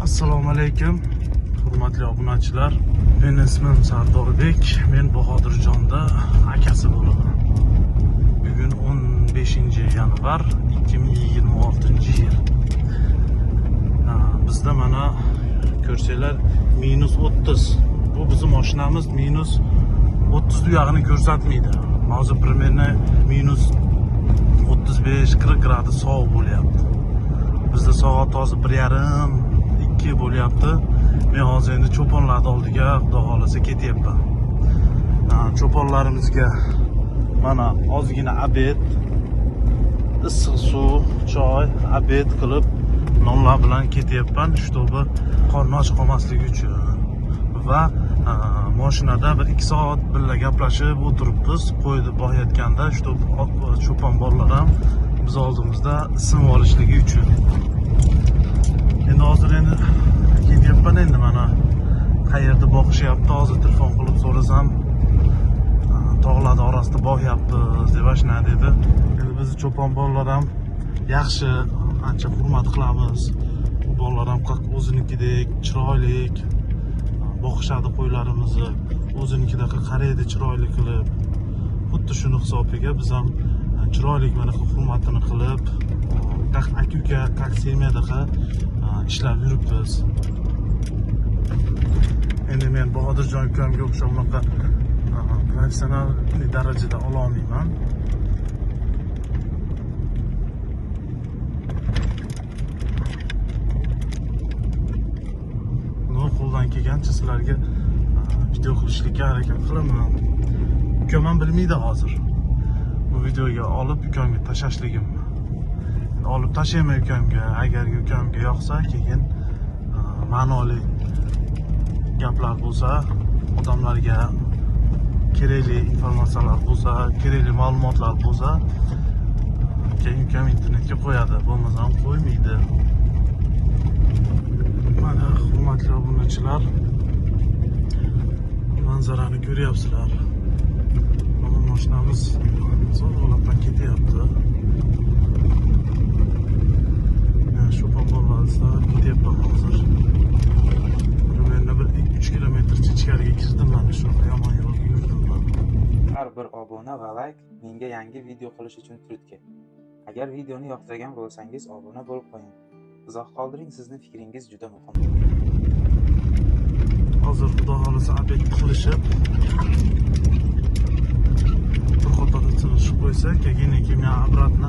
Assalomu alaykum, hurmatli obunachilar. Mening ismim Sardorbek, men Bahodirjonda akasi bo'laman. Bugun 15-yanvar 2026-yil. Bizda mana ko'rsanglar -30. Bu bizning mashinamiz -30 uyog'ini ko'rsatmaydi. Hozir примерно -35-40 gradus sovuq bo'lyapti. Bizda soat hozir 1:30-2 bo'lyapti. Men hozir endi cho'ponlarning oldiga xudo xolasa ketyapman. Cho'ponlarimizga mana ozgina obed, issiq suv, choy, obed qilib nonlar bilan ketyapman, чтобы qorni och qolmasligi uchun. Va mashinada 1-2 soat birga gaplashib o'tiribmiz, qo'yni boyayotganda, чтобы cho'pon bolalar ham biz oldimizda isim olishligi uchun. Hozir ketyapman, endi mana qayerda boqishyapti, hozir telefon qilib so'rasam tog'lar orasida boqyapmiz deb ashna dedi. Endi biz cho'pon bolalar ham yaxshi, ancha hurmat qilamiz. Bolalar ham o'zinikidek chiroyli boqishadi qo'ylarimizni, o'zinikidek qaraydi chiroyli qilib. Xuddi shuni hisobiga biz ham chiroyli mana hurmatini qilib, aka-uka, как семьяdaqa ishlab yuribmiz. Endi men Bahodirjon ukamga o'xshab unaqa professional darajada ola olmayman. Qo'ldan kelgancha sizlarga video qilishlikka harakat qilaman. Ukam ham bilmaydi hozir. Bu videoga olib ukamga tashashligim. Olib tashlayman ukamga. Agar ukamga yoqsa, keyin ma'noli gaplar bo'lsa, odamlarga kerakli informatsiyalar bo'lsa, kerakli ma'lumotlar bo'lsa, keyin ukam internetga qo'yadi, bo'lmasam qo'ymaydi. Mana hurmatli obunachilar, manzarani ko'ryapsizlar. Mana mashinamiz zo'rg'alabdan ketyapti. Cho'pon bolalarida ketyapman hozir. Men 1-3 kilometrcha ichkariga kirdim, mana shu yomon yo'lga yurdim. Har bir obuna va layk menga yangi video qilish uchun turtki. Agar videoni yoqtirgan bo'lsangiz obuna bo'lib qo'ying. Izoh qoldiring, sizning fikringiz juda muhim. Hozir xudo xolasa obed qilishib, bir qatorda tinishib qo'ysa, keyin men obratno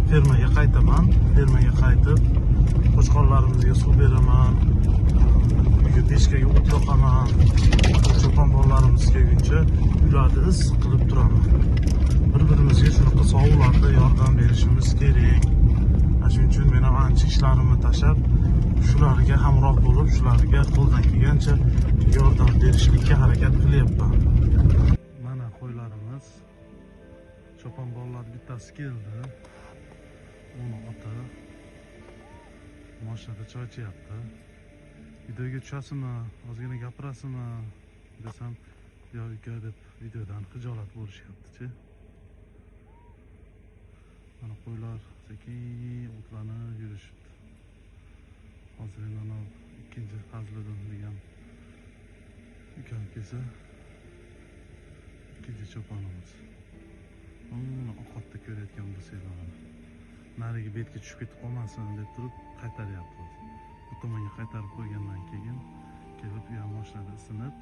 fermaga qaytaman. Fermaga qaytib, qo'chqorlarimizga suv beraman, uyga pechkaga o't yoqaman. Cho'pon bolalarimiz kelguncha ularni issiq qilib turaman. Bir-birimizga shunaqa sovuqlarda yordam berishimiz kerak. Shuning uchun men ham ancha ishlarimni tashlab, shularga hamroh bo'lib, shularga qo'ldan kelgancha yordam berishlikka harakat qilyapman. Mana qo'ylarimiz, cho'pon bolalar bittasi keldi. Uni ota mashinada choy ichayapti. Videoga tushasizmi, ozgina gapirasizmi desam, "Yo'q uka" deb videodan xijolat bo'lishyapti-chi. Mana qo'ylar sekin o'tlanib yurishibdi. Hozir mana ikkinchi Fazliddin degan ukam kelsa, ikkinchi cho'ponimiz. Uni oqatda ko'rayotgan bo'lsanglar, narigi betga tushib ketib qolmasin deb turib qaytaryapti. Bu tomonga qaytarib qo'ygandan keyin kelib u ham mashinada isinib,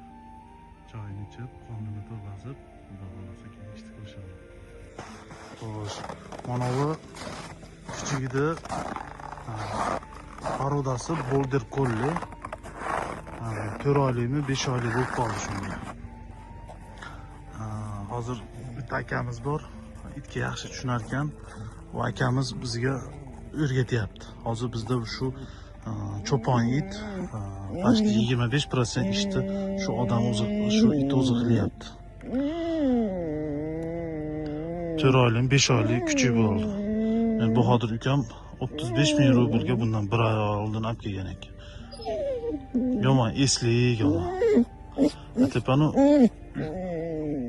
choyini ichib, qonini to'g'azib, xudo xolasa keyin ishni qilishadi. Xo'sh, mana bu kichigida parodasi Border Collie. 4 oylikmi, 5 oylik bo'lib qoldi shunga. Hozir bitta akamiz bor, itga yaxshi tushunar ekan. Bu akamiz bizga o'rgatyapti. Hozir bizda shu cho'pon it почти 25% ishni shu odam o'zi, shu it o'zi qilyapti. 4 oylik, 5 oylik kuchuk bo'ldi. Men Bahodir ukam 35 ming rublga bundan 1 oy oldin olib kelgan ekan. Yomon eslik yomon. Tepani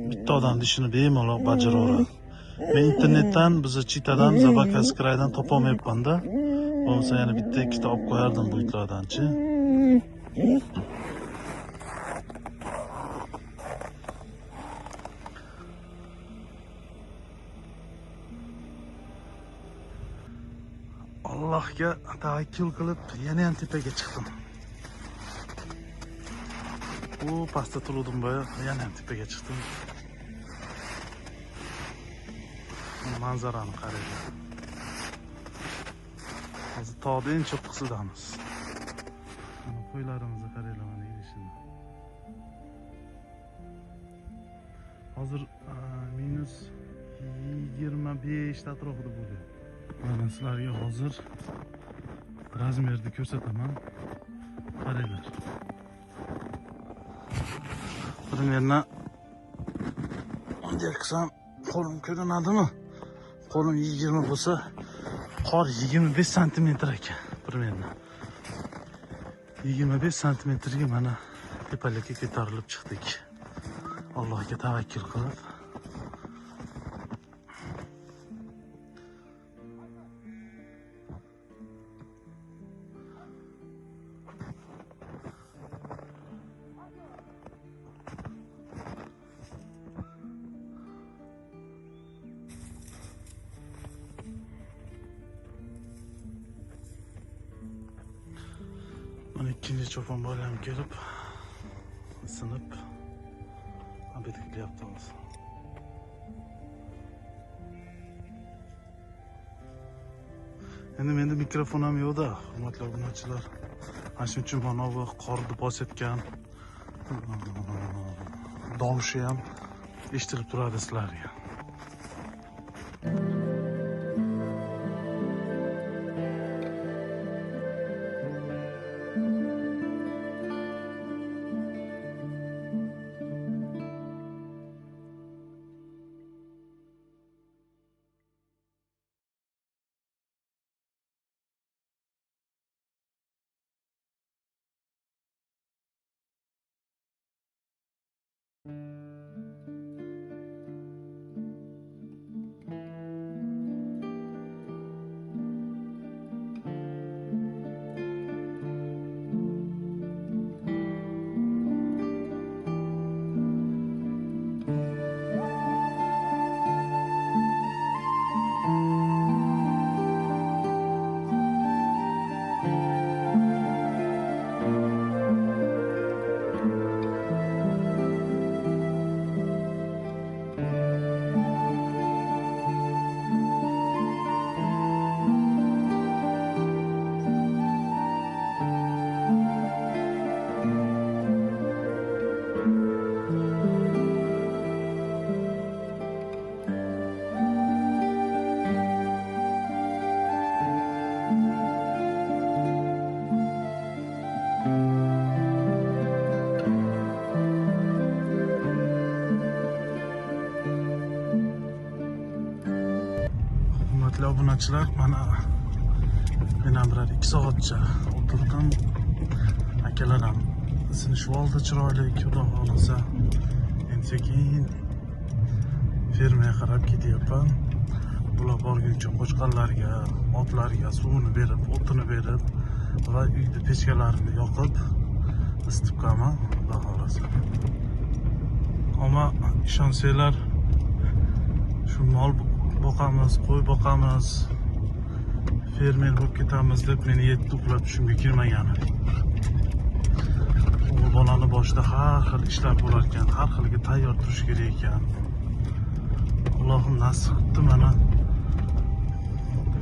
bitta odam ishini bemalol bajaraveradi. Men internetdan, bizni chitadan, Zabakaskiraydan topolmayapman-da. Bo'lsa yana bitta ikkita olib qo'yardim bu itlardanchi. Allohga tavakkul qilib yana ham tepaga chiqdim. Bu pastda turuvdim boya, yana ham tepaga chiqdim. Manzarani qaraylik. Hozir tog'da eng cho'qqisidamiz. Mana qo'ylarimizni qaraylar, mana yurishini. Hozir -25 atrofida bo'ldi. Mana sizlarga hozir razmerni ko'rsataman. Qaranglar. Примерно bunday qilsam qo'lim ko'rinadimi? Qo'lim 20 bo'lsa, qor 25 cm ekan. Примерно 25 cmga mana tepalikka ko'tarilib chiqdik. Allohga tavakkul qilib. Mana ikkinchi cho'pon bolam kelib, sinib, obed qilyapti hozir. Endi menda mikrofon ham yo'q-da, hurmatli obunachilar. Ana shuning uchun mana bu qorni bosayotgan tovushi ham eshitilib turadi sizlarga. Hurmatli obunachilar, mana men ham 2 soatcha o'tirdim. Akalar ham sinishib oldi chiroyli, xudo xolasa. Endi sekin fermaga qarab ketyapman. Bular borguncha qo'chqonlarga, otlarga suvini berib, o'tini berib va uyda pechkalarini yoqib isitib qolaman, xudo xolasa. Ammo ishonsanglar, shu mol boqamiz, qo'y boqamiz, fermer bo'lib ketamiz deb meni yetti uxlab tushimga kirmagan. O'g'il bolani boshida har xil ishlar bo'lar ekan, har xilga tayyor turish kerak ekan. Allohim nasib qildi, mana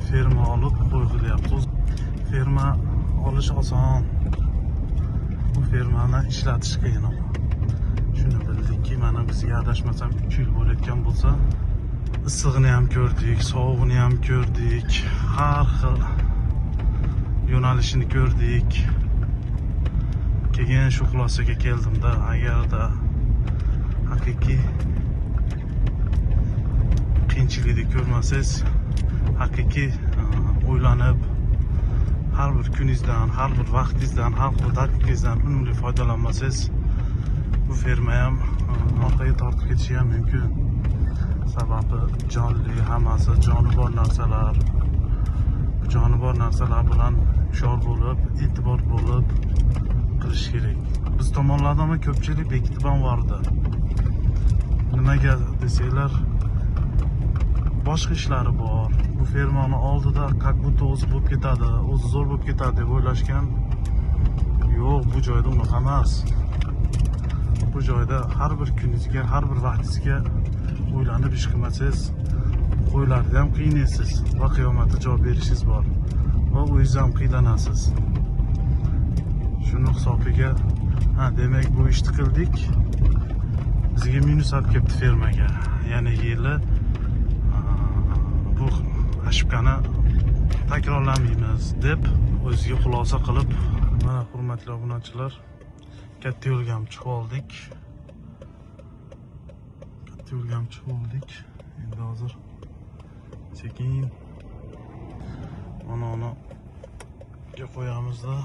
ferma olib qo'y qilyapmiz. Ferma olish oson, bu fermani ishlatish qiyin. Shuni bildikki, mana bizga adashmasam 3 yil bo'layotgan bo'lsa, issig'ini ham ko'rdik, sovug'ini ham ko'rdik, har xil yo'nalishini ko'rdik. Keyin shu xulosaga keldimda, agarda haqiqiy qiyinchilikni ko'rmasangiz, haqiqiy o'ylanib, har bir kuningizdan, har bir vaqtingizdan, har bir daqiqangizdan unumli foydalanmasangiz, bu ferma ham orqaga tortib ketishi ham mumkin. Sababi jonli, hammasi joni bor narsalar. jonibor narsalar bilan hushyor bo'lib, e'tibor bo'lib qilish kerak. Biz tomonlardan ham ko'pchilik bekitib ham bordi. Nimaga desanglar, boshqa ishlari bor. Bu fermani oldida как будто o'zi bo'lib ketadi, o'zi zo'r bo'lib ketadi deb o'ylashgan. Yo'q, bu joyda unaqa emas. Bu joyda har bir kuningizga, har bir vaqtingizga o'ylanib ish qilmasangiz, qo'ylarni ham qiynaysiz va qiyomatda javob berishingiz bor. Va o'zingiz ham qiynalasiz. Shuni hisobiga, demak bu ishni qildik. Bizga minus olib kelibdi fermaga. Ya'ni yili bu ошибкani takrorlamaymiz deb o'ziga xulosa qilib, mana hurmatli obunachilar, katta yo'lga ham chiqib oldik. Endi hozir sekin mana qo'yamizda.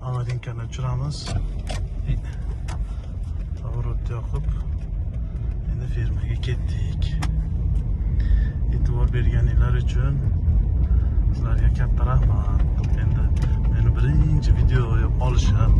Amalinkani tushiramiz. Savrot yoqib endi fermaga ketdik. E'tibor berganinglar uchun sizlarga katta rahmat. Endi meni birinchi video olishim